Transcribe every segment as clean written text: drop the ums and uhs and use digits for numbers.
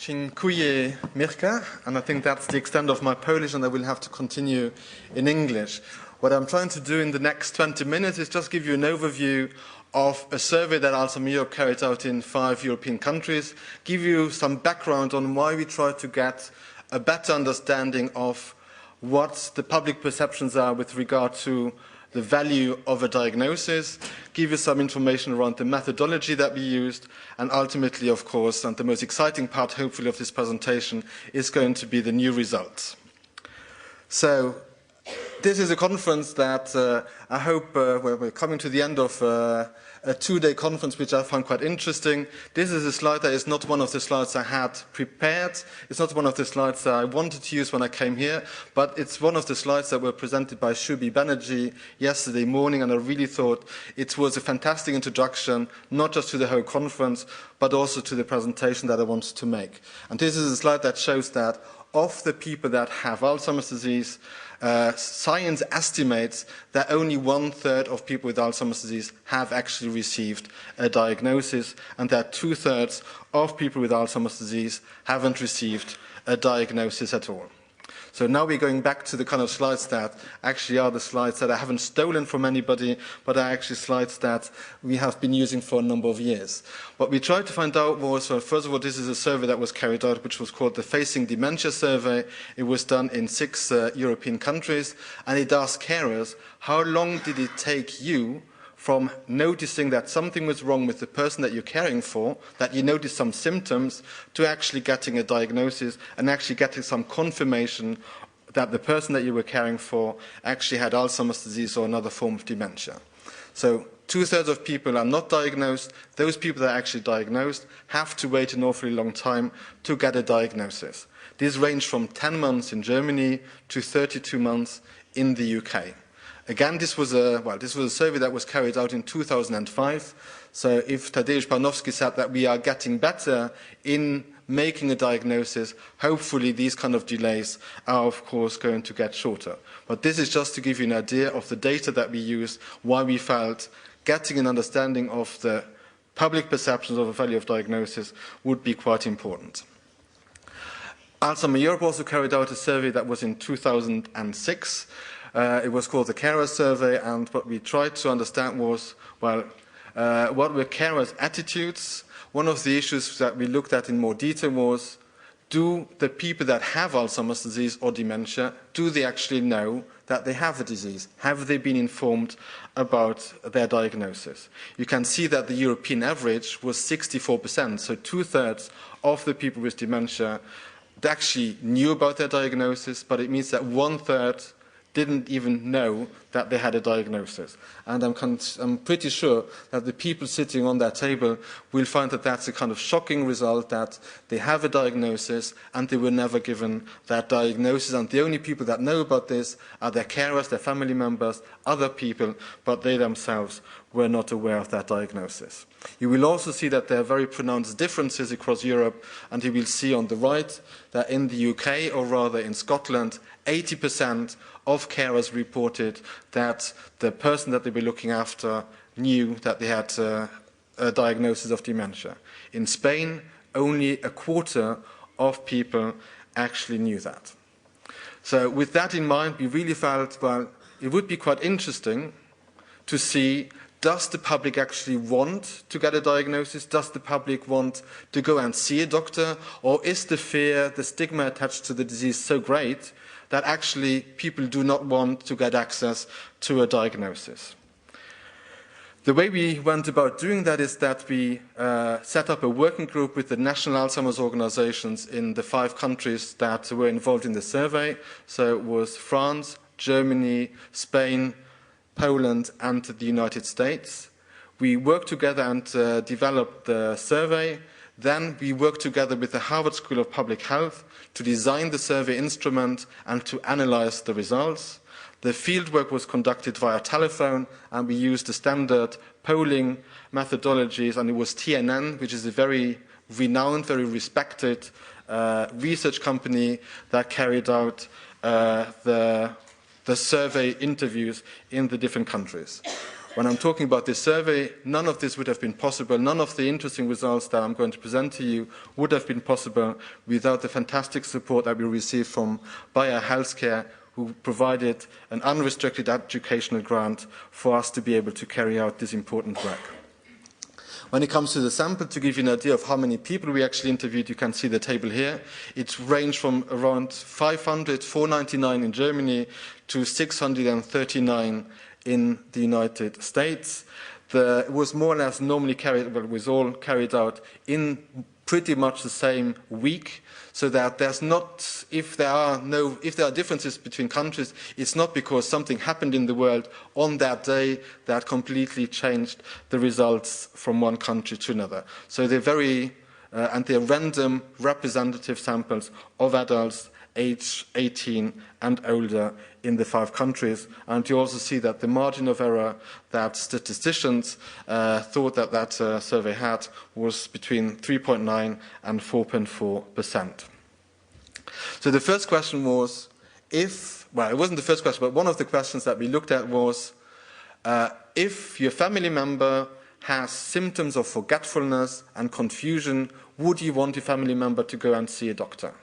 Dziękuję, Mirka, and I think that's the extent of my Polish, and I will have to continue in English. What I'm trying to do in the next 20 minutes is just give you an overview of a survey that Alzheimer Europe carried out in 5 European countries, give you some background on why we try to get a better understanding of what the public perceptions are with regard to the value of a diagnosis, give you some information around the methodology that we used, and ultimately, of course, and the most exciting part, hopefully, of this presentation is going to be the new results. So, this is a conference that I hope we're coming to the end of a 2-day conference, which I found quite interesting. This is a slide that is not one of the slides I had prepared. It's not one of the slides that I wanted to use when I came here, but it's one of the slides that were presented by Shubi Banerjee yesterday morning, and I really thought it was a fantastic introduction, not just to the whole conference, but also to the presentation that I wanted to make. And this is a slide that shows that of the people that have Alzheimer's disease, science estimates that only 1/3 of people with Alzheimer's disease have actually received a diagnosis, and that 2/3 of people with Alzheimer's disease haven't received a diagnosis at all. So now we're going back to the kind of slides that actually are the slides that I haven't stolen from anybody, but are actually slides that we have been using for a number of years. What we tried to find out was, well, first of all, this is a survey that was carried out, which was called the Facing Dementia Survey. It was done in 6 European countries, and it asked carers, how long did it take you from noticing that something was wrong with the person that you're caring for, that you noticed some symptoms, to actually getting a diagnosis and actually getting some confirmation that the person that you were caring for actually had Alzheimer's disease or another form of dementia. So 2/3 of people are not diagnosed. Those people that are actually diagnosed have to wait an awfully long time to get a diagnosis. These range from 10 months in Germany to 32 months in the UK. Again, this was a survey that was carried out in 2005. So if Tadeusz Panowski said that we are getting better in making a diagnosis, hopefully these kind of delays are, of course, going to get shorter. But this is just to give you an idea of the data that we used, why we felt getting an understanding of the public perceptions of the value of diagnosis would be quite important. Alzheimer Europe also carried out a survey that was in 2006. It was called the Carer Survey, and what we tried to understand was, well, what were carers' attitudes? One of the issues that we looked at in more detail was, do the people that have Alzheimer's disease or dementia, do they actually know that they have the disease? Have they been informed about their diagnosis? You can see that the European average was 64%, so 2/3 of the people with dementia actually knew about their diagnosis, but it means that 1/3 didn't even know that they had a diagnosis. And I'm pretty sure that the people sitting on that table will find that that's a kind of shocking result, that they have a diagnosis and they were never given that diagnosis. And the only people that know about this are their carers, their family members, other people, but they themselves were not aware of that diagnosis. You will also see that there are very pronounced differences across Europe, and you will see on the right that in the UK, or rather in Scotland, 80% of carers reported that the person that they were looking after knew that they had a diagnosis of dementia. In Spain, only 1/4 of people actually knew that. So with that in mind, we really felt, well, it would be quite interesting to see, does the public actually want to get a diagnosis? Does the public want to go and see a doctor? Or is the fear, the stigma attached to the disease so great that actually people do not want to get access to a diagnosis? The way we went about doing that is that we set up a working group with the national Alzheimer's organizations in the 5 countries that were involved in the survey. So it was France, Germany, Spain, Poland, and the United States. We worked together and developed the survey. Then we worked together with the Harvard School of Public Health to design the survey instrument and to analyze the results. The fieldwork was conducted via telephone, and we used the standard polling methodologies, and it was TNN, which is a very renowned, very respected research company that carried out the survey interviews in the different countries. when I'm talking about this survey, none of this would have been possible. None of the interesting results that I'm going to present to you would have been possible without the fantastic support that we received from Bayer Healthcare, who provided an unrestricted educational grant for us to be able to carry out this important work. When it comes to the sample, to give you an idea of how many people we actually interviewed, you can see the table here. It ranged from around 499 in Germany to 639 in the United States. It was more or less normally was all carried out in pretty much the same week, so that there's not, if there are differences between countries, it's not because something happened in the world on that day that completely changed the results from one country to another. So they're they're random representative samples of adults age 18 and older in the 5 countries. And you also see that the margin of error that statisticians thought that survey had was between 3.9 and 4.4%. So the first question was it wasn't the first question, but one of the questions that we looked at was if your family member has symptoms of forgetfulness and confusion, would you want your family member to go and see a doctor?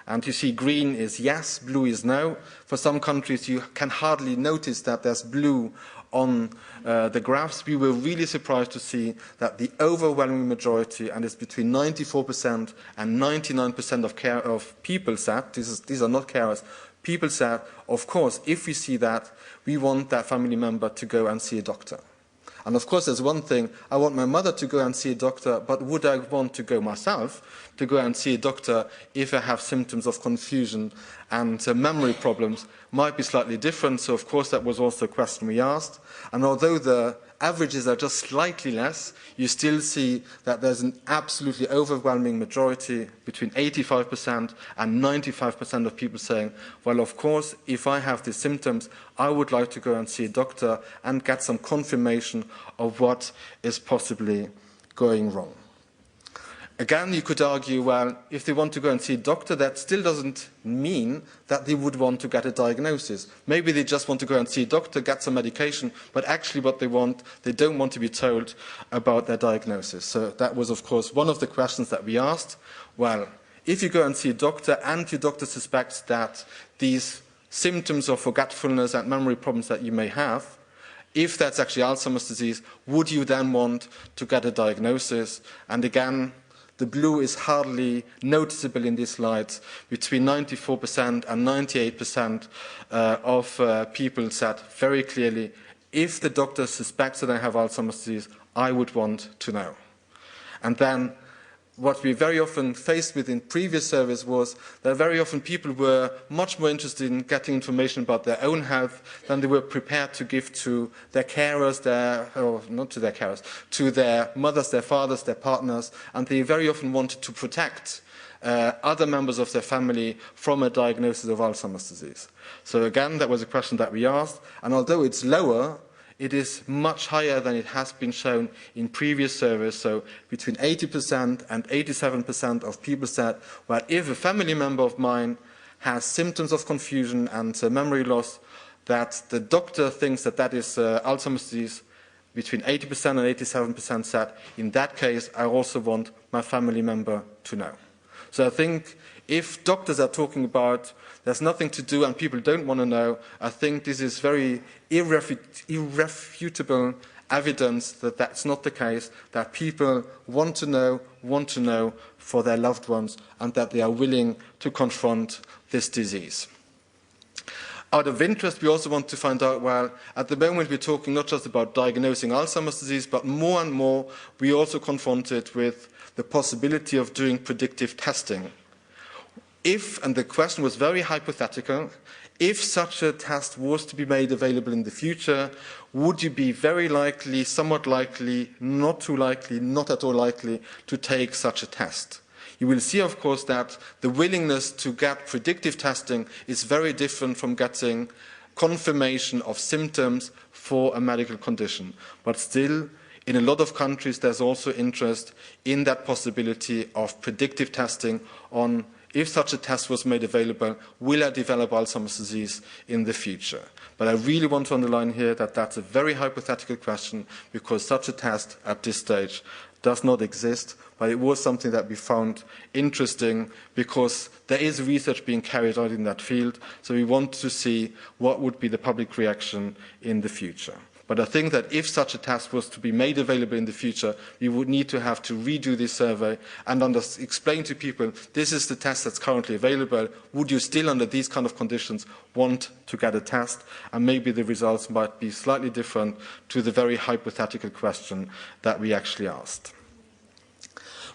And you see green is yes, blue is no. For some countries, you can hardly notice that there's blue on the graphs. We were really surprised to see that the overwhelming majority, and it's between 94% and 99% of people said, these are not carers, people said, of course, if we see that, we want that family member to go and see a doctor. And of course, there's one thing, I want my mother to go and see a doctor, but would I want to go myself to go and see a doctor if I have symptoms of confusion and memory problems? Might be slightly different, so of course that was also a question we asked. And although the averages are just slightly less, you still see that there's an absolutely overwhelming majority, between 85% and 95% of people saying, well, of course, if I have these symptoms, I would like to go and see a doctor and get some confirmation of what is possibly going wrong. Again, you could argue, well, if they want to go and see a doctor, that still doesn't mean that they would want to get a diagnosis. Maybe they just want to go and see a doctor, get some medication, but actually what they don't want to be told about their diagnosis. So that was, of course, one of the questions that we asked. Well, if you go and see a doctor and your doctor suspects that these symptoms of forgetfulness and memory problems that you may have, if that's actually Alzheimer's disease, would you then want to get a diagnosis? And again, the blue is hardly noticeable in these slides. Between 94% and 98% of people said very clearly, if the doctor suspects that I have Alzheimer's disease, I would want to know. And then what we very often faced with in previous surveys was that very often people were much more interested in getting information about their own health than they were prepared to give to their carers, to their mothers, their fathers, their partners, and they very often wanted to protect other members of their family from a diagnosis of Alzheimer's disease. So again, that was a question that we asked, and although it's lower, it is much higher than it has been shown in previous surveys. So between 80% and 87% of people said, well, if a family member of mine has symptoms of confusion and memory loss, that the doctor thinks that that is Alzheimer's disease, between 80% and 87% said, in that case, I also want my family member to know. So I think if doctors are talking about there's nothing to do and people don't want to know, I think this is very irrefutable evidence that that's not the case, that people want to know for their loved ones, and that they are willing to confront this disease. Out of interest, we also want to find out, well, at the moment we're talking not just about diagnosing Alzheimer's disease, but more and more we're also confronted with the possibility of doing predictive testing. If, and the question was very hypothetical, if such a test was to be made available in the future, would you be very likely, somewhat likely, not too likely, not at all likely to take such a test? You will see, of course, that the willingness to get predictive testing is very different from getting confirmation of symptoms for a medical condition. But still, in a lot of countries, there's also interest in that possibility of predictive testing on if such a test was made available, will I develop Alzheimer's disease in the future? But I really want to underline here that that's a very hypothetical question, because such a test at this stage does not exist, but it was something that we found interesting because there is research being carried out in that field, so we want to see what would be the public reaction in the future. But I think that if such a test was to be made available in the future, we would need to have to redo this survey and explain to people, this is the test that's currently available. Would you still, under these kind of conditions, want to get a test? And maybe the results might be slightly different to the very hypothetical question that we actually asked.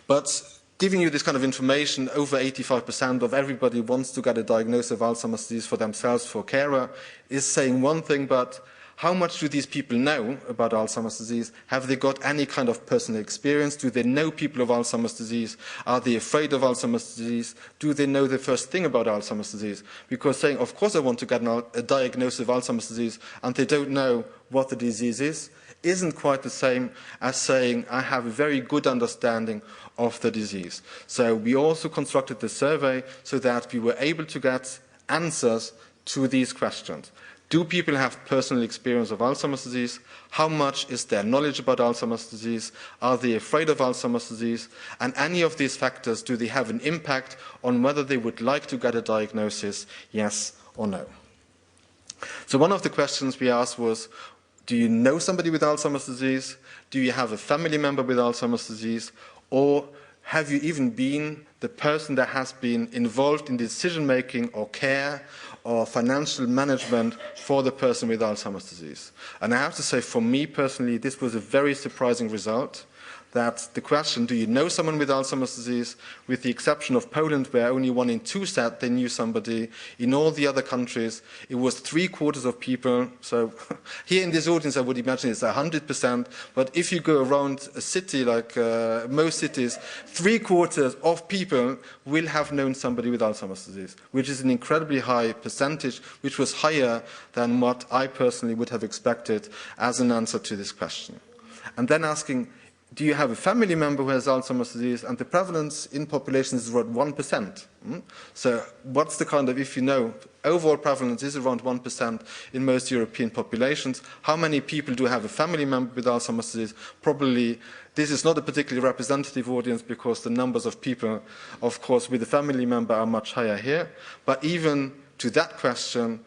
But giving you this kind of information, over 85% of everybody wants to get a diagnosis of Alzheimer's disease for themselves, for carer, is saying one thing, but how much do these people know about Alzheimer's disease? Have they got any kind of personal experience? Do they know people of Alzheimer's disease? Are they afraid of Alzheimer's disease? Do they know the first thing about Alzheimer's disease? Because saying, of course I want to get a diagnosis of Alzheimer's disease, and they don't know what the disease is, isn't quite the same as saying, I have a very good understanding of the disease. So we also constructed the survey so that we were able to get answers to these questions. Do people have personal experience of Alzheimer's disease? How much is their knowledge about Alzheimer's disease? Are they afraid of Alzheimer's disease? And any of these factors, do they have an impact on whether they would like to get a diagnosis, yes or no? So one of the questions we asked was, do you know somebody with Alzheimer's disease? Do you have a family member with Alzheimer's disease? Or have you even been the person that has been involved in decision-making or care or financial management for the person with Alzheimer's disease? And I have to say, for me personally, this was a very surprising result. That the question, do you know someone with Alzheimer's disease, with the exception of Poland, where only 1 in 2 said they knew somebody, in all the other countries, it was 3/4 of people. So here in this audience, I would imagine it's 100%, but if you go around a city, like most cities, 3/4 of people will have known somebody with Alzheimer's disease, which is an incredibly high percentage, which was higher than what I personally would have expected as an answer to this question. And then asking, do you have a family member who has Alzheimer's disease? And the prevalence in population is around 1%. So what's the kind of, if you know, overall prevalence is around 1% in most European populations. How many people do have a family member with Alzheimer's disease? Probably this is not a particularly representative audience, because the numbers of people, of course, with a family member are much higher here. But even to that question,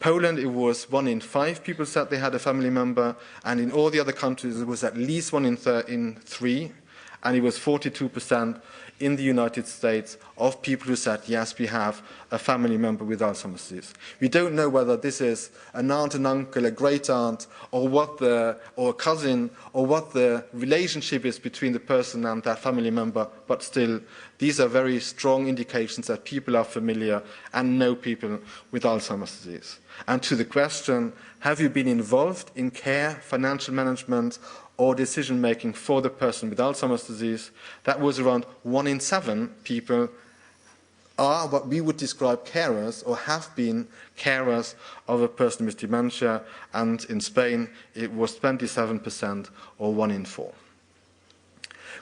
Poland, it was 1 in 5 people said they had a family member, and in all the other countries it was at least 1 in 3, and it was 42% in the United States of people who said, yes, we have a family member with Alzheimer's disease. We don't know whether this is an aunt, an uncle, a great aunt, or a cousin, or what the relationship is between the person and that family member, but still, these are very strong indications that people are familiar and know people with Alzheimer's disease. And to the question, have you been involved in care, financial management, or decision-making for the person with Alzheimer's disease? That was around 1 in 7 people are what we would describe carers, or have been carers of a person with dementia, and in Spain it was 27%, or 1 in 4.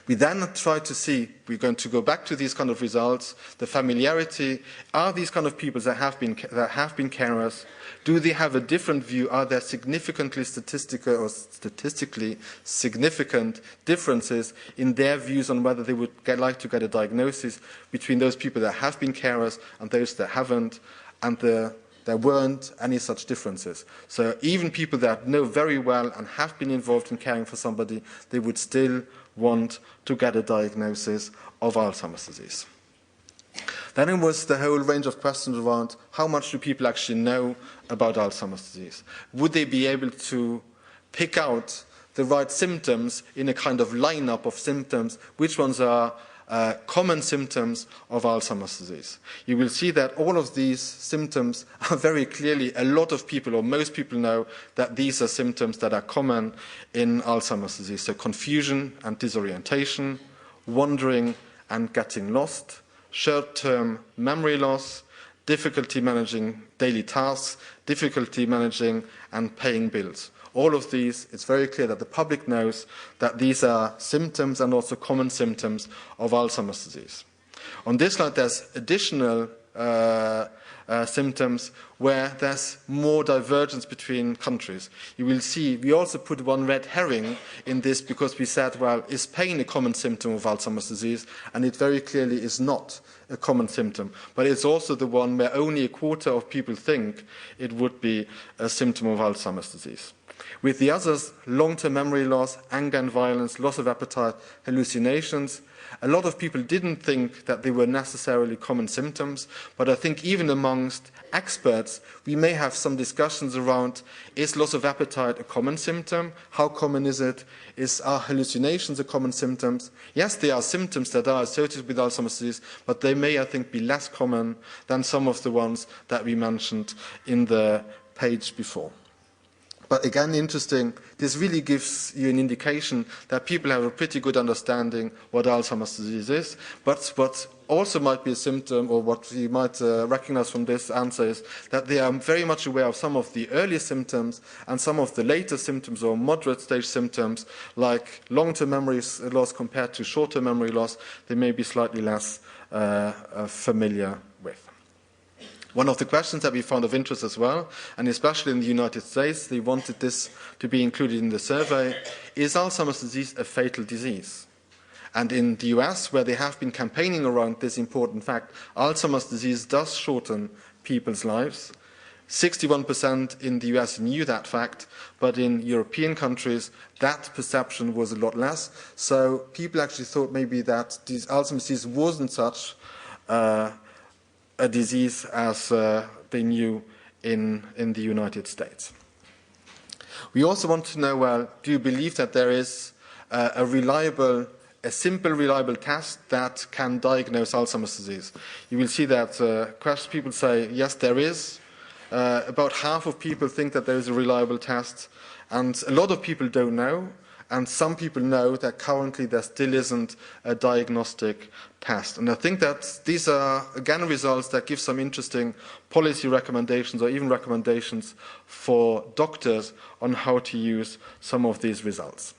We then tried to see, we're going to go back to these kind of results, the familiarity. Are these kind of people that have been carers, do they have a different view? Are there statistically significant differences in their views on whether they would like to get a diagnosis between those people that have been carers and those that haven't, and there weren't any such differences. So even people that know very well and have been involved in caring for somebody, they would still want to get a diagnosis of Alzheimer's disease. Then it was the whole range of questions around how much do people actually know about Alzheimer's disease? Would they be able to pick out the right symptoms in a kind of lineup of symptoms? Which ones are common symptoms of Alzheimer's disease? You will see that all of these symptoms are very clearly, a lot of people, or most people, know that these are symptoms that are common in Alzheimer's disease. So confusion and disorientation, wandering and getting lost, short-term memory loss, difficulty managing daily tasks, difficulty managing and paying bills. All of these, it's very clear that the public knows that these are symptoms and also common symptoms of Alzheimer's disease. On this slide, there's additional symptoms where there's more divergence between countries. You will see we also put one red herring in this because we said, well, is pain a common symptom of Alzheimer's disease? And it very clearly is not a common symptom. But it's also the one where only a quarter of people think it would be a symptom of Alzheimer's disease. With the others, long-term memory loss, anger and violence, loss of appetite, hallucinations, a lot of people didn't think that they were necessarily common symptoms, but I think even amongst experts, we may have some discussions around, is loss of appetite a common symptom? How common is it? Are hallucinations a common symptom? Yes, there are symptoms that are associated with Alzheimer's disease, but they may, I think, be less common than some of the ones that we mentioned in the page before. But again, interesting, this really gives you an indication that people have a pretty good understanding what Alzheimer's disease is. But what also might be a symptom, or what you might recognize from this answer, is that they are very much aware of some of the early symptoms and some of the later symptoms or moderate stage symptoms, like long-term memory loss compared to short-term memory loss, they may be slightly less familiar with. One of the questions that we found of interest as well, and especially in the United States, they wanted this to be included in the survey, is Alzheimer's disease a fatal disease? And in the US, where they have been campaigning around this important fact, Alzheimer's disease does shorten people's lives. 61% in the US knew that fact, but in European countries, that perception was a lot less. So people actually thought maybe that Alzheimer's disease wasn't such a disease as they knew in the United States. We also want to know, well, do you believe that there is a simple, reliable test that can diagnose Alzheimer's disease? You will see that people say, yes, there is. About half of people think that there is a reliable test, and a lot of people don't know. And some people know that currently there still isn't a diagnostic test. And I think that these are, again, results that give some interesting policy recommendations or even recommendations for doctors on how to use some of these results.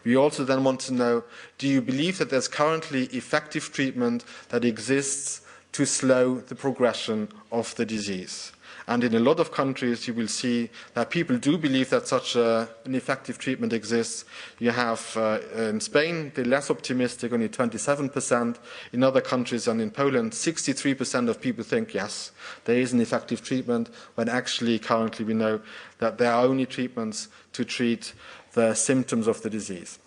We also then want to know, do you believe that there's currently effective treatment that exists to slow the progression of the disease? And in a lot of countries, you will see that people do believe that such an effective treatment exists. You have, in Spain, they're less optimistic, only 27%. In other countries, and in Poland, 63% of people think, yes, there is an effective treatment, when actually, currently, we know that there are only treatments to treat the symptoms of the disease.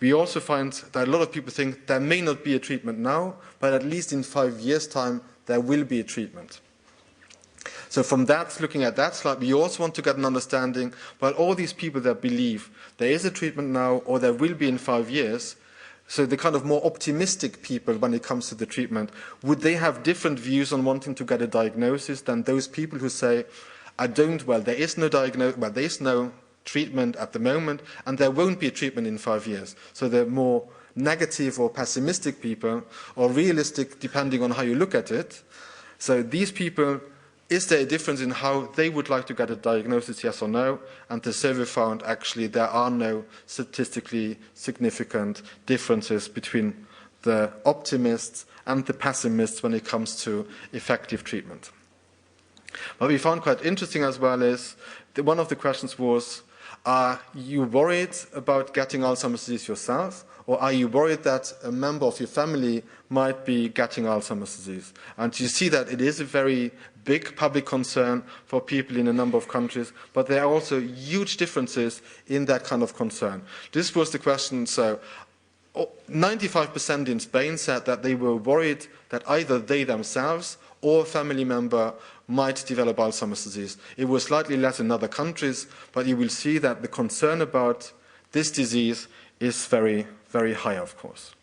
We also find that a lot of people think there may not be a treatment now, but at least in 5 years' time, there will be a treatment. So from that, looking at that slide, we also want to get an understanding, well, all these people that believe there is a treatment now or there will be in 5 years, so the kind of more optimistic people when it comes to the treatment, would they have different views on wanting to get a diagnosis than those people who say, there is no treatment at the moment and there won't be a treatment in 5 years. So the more negative or pessimistic people, or realistic depending on how you look at it. So these people, is there a difference in how they would like to get a diagnosis, yes or no? And the survey found actually there are no statistically significant differences between the optimists and the pessimists when it comes to effective treatment. What we found quite interesting as well is that one of the questions was, are you worried about getting Alzheimer's disease yourself? Or are you worried that a member of your family might be getting Alzheimer's disease? And you see that it is a very big public concern for people in a number of countries, but there are also huge differences in that kind of concern. This was the question. So 95% in Spain said that they were worried that either they themselves or a family member might develop Alzheimer's disease. It was slightly less in other countries, but you will see that the concern about this disease is very, very high, of course.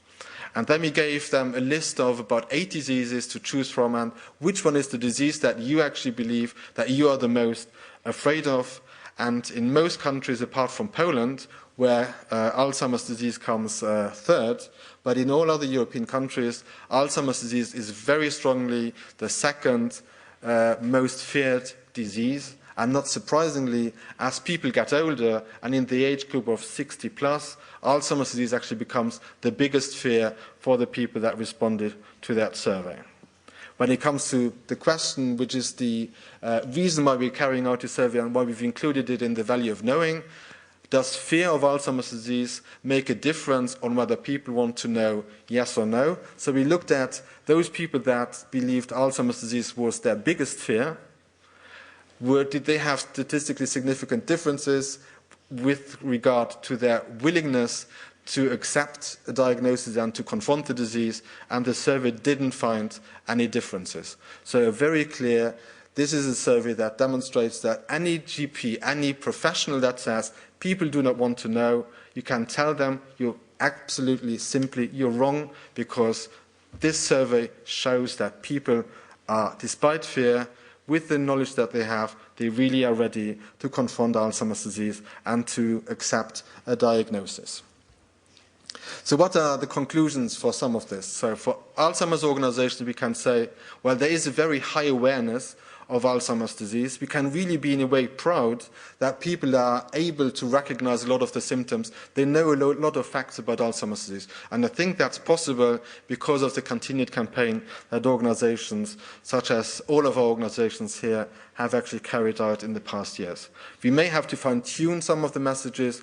And then we gave them a list of about 8 diseases to choose from, and which one is the disease that you actually believe that you are the most afraid of. And in most countries, apart from Poland, where Alzheimer's disease comes third, but in all other European countries, Alzheimer's disease is very strongly the second most feared disease And not surprisingly, as people get older and in the age group of 60 plus, Alzheimer's disease actually becomes the biggest fear for the people that responded to that survey. When it comes to the question, which is the reason why we're carrying out the survey and why we've included it in the value of knowing, does fear of Alzheimer's disease make a difference on whether people want to know yes or no? So we looked at those people that believed Alzheimer's disease was their biggest fear. Did they have statistically significant differences with regard to their willingness to accept a diagnosis and to confront the disease? And the survey didn't find any differences. So very clear, this is a survey that demonstrates that any GP, any professional that says people do not want to know, you can tell them you're absolutely simply, you're wrong, because this survey shows that people are, despite fear, with the knowledge that they have, they really are ready to confront Alzheimer's disease and to accept a diagnosis. So what are the conclusions for some of this? So for Alzheimer's organizations, we can say, well, there is a very high awareness of Alzheimer's disease. We can really be in a way proud that people are able to recognize a lot of the symptoms. They know a lot of facts about Alzheimer's disease. And I think that's possible because of the continued campaign that organizations, such as all of our organizations here, have actually carried out in the past years. We may have to fine-tune some of the messages,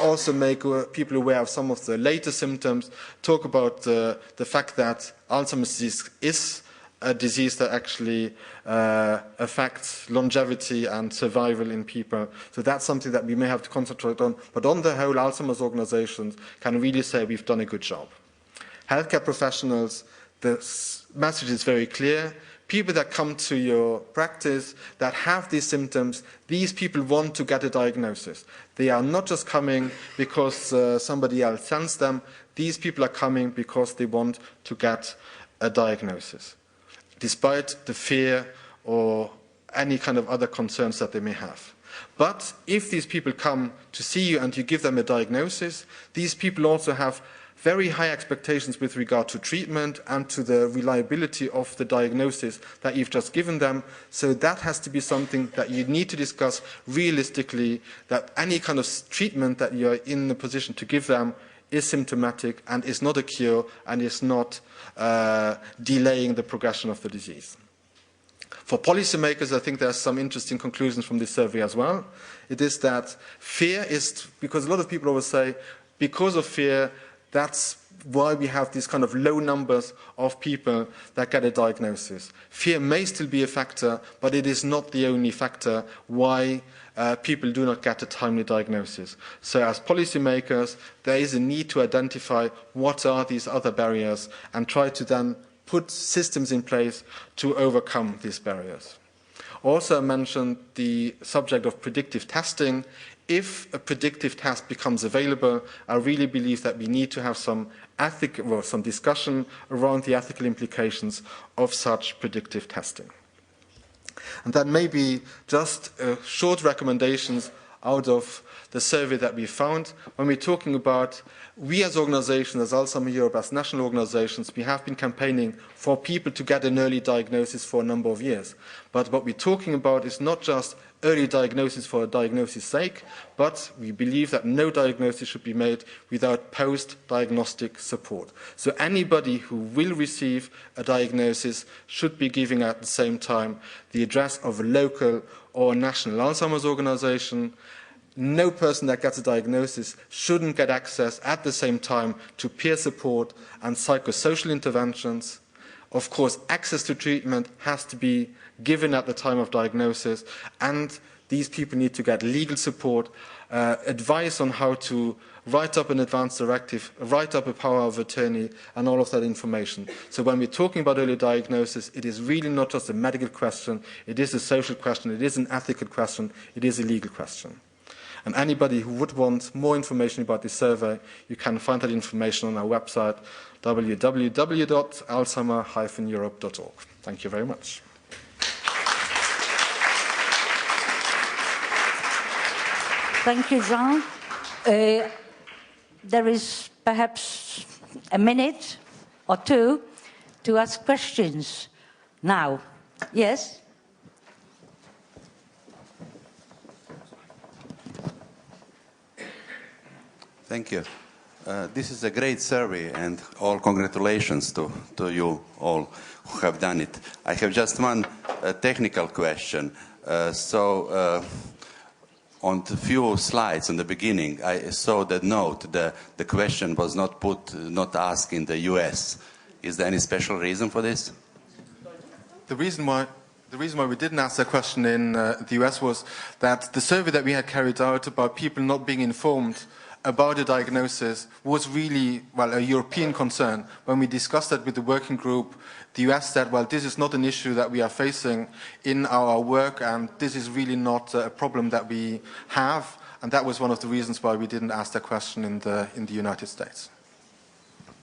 also make people aware of some of the later symptoms, talk about the fact that Alzheimer's disease is a disease that actually affects longevity and survival in people. So that's something that we may have to concentrate on. But on the whole, Alzheimer's organizations can really say we've done a good job. Healthcare professionals, the message is very clear. People that come to your practice that have these symptoms, these people want to get a diagnosis. They are not just coming because somebody else sends them. These people are coming because they want to get a diagnosis, despite the fear or any kind of other concerns that they may have. But if these people come to see you and you give them a diagnosis, these people also have very high expectations with regard to treatment and to the reliability of the diagnosis that you've just given them. So that has to be something that you need to discuss realistically, that any kind of treatment that you're in the position to give them is symptomatic and is not a cure and is not delaying the progression of the disease. For policymakers, I think there are some interesting conclusions from this survey as well. It is that fear is, because a lot of people always say, because of fear, that's why we have these kind of low numbers of people that get a diagnosis. Fear may still be a factor, but it is not the only factor why people do not get a timely diagnosis. So as policymakers, there is a need to identify what are these other barriers and try to then put systems in place to overcome these barriers. Also, I mentioned the subject of predictive testing. If a predictive test becomes available, I really believe that we need to have some discussion around the ethical implications of such predictive testing. And then maybe just short recommendations out of the survey that we found. When we're talking about, we as organizations, as Alzheimer Europe, as national organizations, we have been campaigning for people to get an early diagnosis for a number of years. But what we're talking about is not just early diagnosis for a diagnosis' sake, but we believe that no diagnosis should be made without post-diagnostic support. So anybody who will receive a diagnosis should be giving at the same time the address of a local or national Alzheimer's organization. No person that gets a diagnosis shouldn't get access at the same time to peer support and psychosocial interventions. Of course, access to treatment has to be given at the time of diagnosis, and these people need to get legal support, advice on how to write up an advance directive, write up a power of attorney, and all of that information. So when we're talking about early diagnosis, it is really not just a medical question, it is a social question, it is an ethical question, it is a legal question. And anybody who would want more information about this survey, you can find that information on our website, www.alzheimer-europe.org. Thank you very much. Thank you, Jean. There is perhaps a minute or two to ask questions now. Yes? Thank you. This is a great survey, and all congratulations to you all who have done it. I have just one technical question. On the few slides in the beginning, I saw the note the question was not asked in the US. Is there any special reason for this? The reason why we didn't ask that question in the US was that the survey that we had carried out about people not being informed about the diagnosis was really, well, a European concern. When we discussed that with the working group, the US said, well, this is not an issue that we are facing in our work, and this is really not a problem that we have. And that was one of the reasons why we didn't ask that question in the United States.